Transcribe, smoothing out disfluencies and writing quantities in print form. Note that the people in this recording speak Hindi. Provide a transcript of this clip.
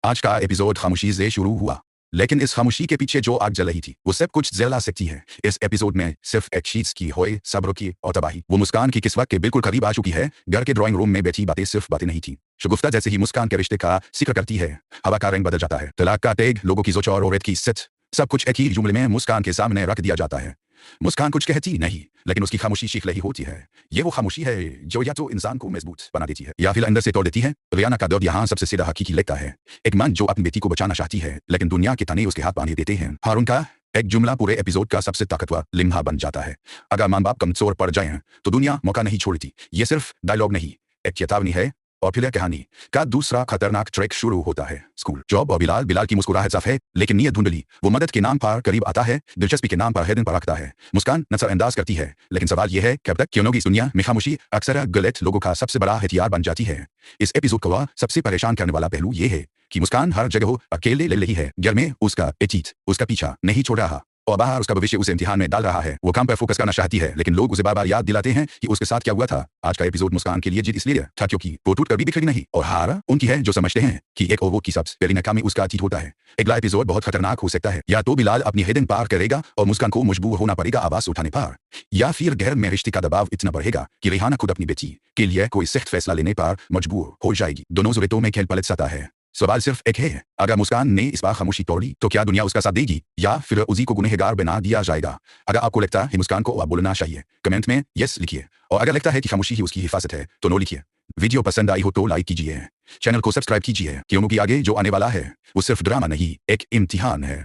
आज का एपिसोड खामोशी से शुरू हुआ, लेकिन इस खामोशी के पीछे जो आग जल रही थी वो सब कुछ जला सकती है। इस एपिसोड में सिर्फ एक चीज की होए, सब्र की और तबाही। वो मुस्कान की किस्वत के बिल्कुल करीब आ चुकी है। घर के ड्राइंग रूम में बैठी बातें सिर्फ बातें नहीं थी। शगुफ्ता जैसे ही मुस्कान के रिश्ते का जिक्र करती है, हवा का रंग बदल जाता है। तलाक का तेग, लोगों की सोच और औरत की इज्जत, सब कुछ एक ही जुमले में मुस्कान के सामने रख दिया जाता है। मुस्कान कुछ कहती नहीं, लेकिन उसकी खामोशी चीख रही होती है। ये वो खामोशी है जो या तो इंसान को मजबूत बना देती है या फिर अंदर से तोड़ देती है। रियाना का दर्द यहाँ सबसे सीधा हकीकी लगता है। एक मां जो अपनी बेटी को बचाना चाहती है, लेकिन दुनिया के ताने उसके हाथ बांधे देते हैं। हारून का एक जुमला पूरे एपिसोड का सबसे ताकतवर लिम्हा बन जाता है। अगर मां बाप कमजोर पड़ जाए तो दुनिया मौका नहीं छोड़ती। ये सिर्फ डायलॉग नहीं, एक चेतावनी है। और फिर कहानी का दूसरा खतरनाक ट्रैक शुरू होता है। स्कूल, जॉब और बिलाल की मुस्कुराहट साफ है, लेकिन नीयत धुंधली। वो मदद के नाम पर करीब आता है, दिलचस्पी के नाम पर हैदन पर रखता है। मुस्कान नजरअंदाज करती है, लेकिन सवाल यह है कि अब तक क्यों इस दुनिया में खामोशी अक्सर गलत लोगों का सबसे बड़ा हथियार बन जाती है। इस एपिसोड का सबसे परेशान करने वाला पहलू यह है कि मुस्कान हर जगह अकेले ले रही है। घर में उसका एटीट उसका पीछा नहीं छोड़ रहा, और बाहर उसका भविष्य उसे इम्तिहान में डाल रहा है। वो काम पर फोकस करना चाहती है, लेकिन लोग उसे बार बार याद दिलाते हैं कि उसके साथ क्या हुआ था। आज का एपिसोड मुस्कान के लिए जीत इसलिए था क्योंकि वो टूट कर भी बिखरी नहीं, और हार उनकी है जो समझते हैं कि एक और वो की सबसे बड़ी नाकामी उसका अतीत होता है। अगला एपिसोड बहुत खतरनाक हो सकता है। या तो बिलाल अपनी हिडन पार करेगा और मुस्कान को मजबूर होना पड़ेगा आवाज उठाने पर, या फिर घर में रिश्ते का दबाव इतना बढ़ेगा कि रेहाना खुद अपनी बेटी के लिए कोई सख्त फैसला लेने पर मजबूर हो जाएगी। दोनों सूरतों में खेल पलट सकता है। सवाल सिर्फ एक है, अगर मुस्कान ने इस बार खामोशी तोड़ ली तो क्या दुनिया उसका साथ देगी, या फिर उसी को गुनहगार बना दिया जाएगा। अगर आपको लगता है मुस्कान को बोलना चाहिए, कमेंट में यस लिखिए, और अगर लगता है कि खामोशी ही उसकी हिफाजत है तो नो लिखिए। वीडियो पसंद आई हो तो लाइक कीजिए, चैनल को सब्सक्राइब कीजिए, क्योंकि आगे जो आने वाला है वो सिर्फ ड्रामा नहीं, एक इम्तिहान है।